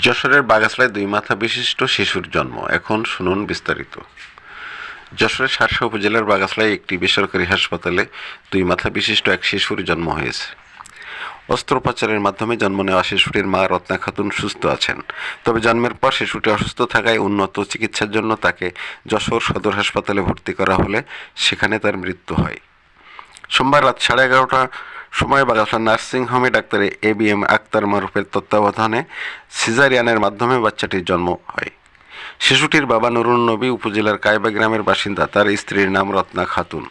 যশোরের বাগাছড়ায় 2 মাথা বিশিষ্ট শিশুর জন্ম। এখন শুনুন বিস্তারিত। যশোরের শার্শা উপজেলার বাগাছড়ায় একটি বেসরকারি হাসপাতালে 2 মাথা বিশিষ্ট এক শিশুর জন্ম হয়েছে। অস্ত্রোপচারের মাধ্যমে জন্ম নেওয়া শিশুটির মা রত্না খাতুন সুস্থ আছেন। তবে জন্মের পর শিশুটি অসুস্থ থাকায় উন্নত চিকিৎসার জন্য তাকে যশোর সদর হাসপাতালে ভর্তি করা হলে সেখানে তার মৃত্যু হয়। সোমবার রাত 11:30টার সময় বাগাছড়া নার্সিং হোমে ডাক্তার ABM আক্তার মারুফের তত্ত্বাবধানে সিজারিয়ানের মাধ্যমে বাচ্চাটির জন্ম হয়। শিশুটির বাবা নুরুন নবী উপজেলার কায়বা গ্রামের বাসিন্দা। তার স্ত্রীর নাম রত্না খাতুন।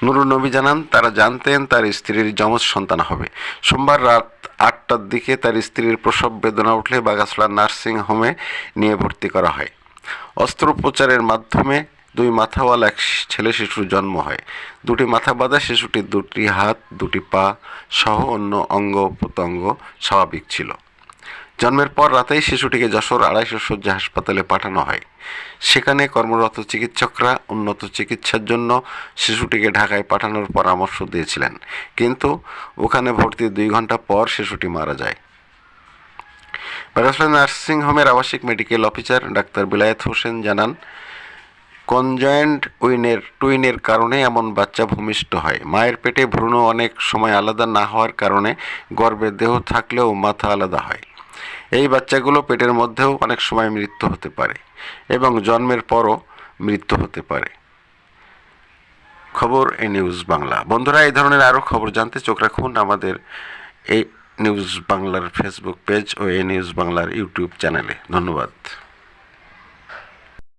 নুরুন নবী জানান, তারা জানতেন তার স্ত্রীর যমজ সন্তান হবে। সোমবার রাত 8টার দিকে তার স্ত্রীর প্রসব বেদনা উঠলে বাগাছড়া নার্সিং হোমে নিয়ে ভর্তি করা হয়। অস্ত্রোপচারের মাধ্যমে 2 মাথাওয়ালা এক ছেলে শিশুর জন্ম হয়। 2টি মাথা বাঁধা শিশুটির 2টি হাত, 2টি পা সহ অন্য অঙ্গ প্রত্যঙ্গ স্বাভাবিক ছিল। জন্মের পর রাতেই শিশুটিকে যশোর 250 শয্যা হাসপাতালে পাঠানো হয়। সেখানে কর্মরত চিকিৎসকরা উন্নত চিকিৎসার জন্য শিশুটিকে ঢাকায় পাঠানোর পরামর্শ দিয়েছিলেন, কিন্তু ওখানে ভর্তির 2 ঘন্টা পর শিশুটি মারা যায়। বাগাছড়া নার্সিং হোমের আবাসিক medical officer doctor Bilayet Hossain জানান, কনজয়েন্ট টুইনের কারণে এমন বাচ্চা ভূমিষ্ঠ হয়। মায়ের পেটে ভ্রূণ অনেক সময় আলাদা না হওয়ার কারণে গর্ভে দেহ থাকলেও মাথা আলাদা হয়। এই বাচ্চাগুলো পেটের মধ্যেও অনেক সময় মৃত্যু হতে পারে এবং জন্মের পরও মৃত্যু হতে পারে। খবর এ নিউজ বাংলা। বন্ধুরা, এই ধরনের আরও খবর জানতে চোখ রাখুন আমাদের এই নিউজ বাংলার ফেসবুক পেজ ও এ নিউজ বাংলার ইউটিউব চ্যানেলে। ধন্যবাদ।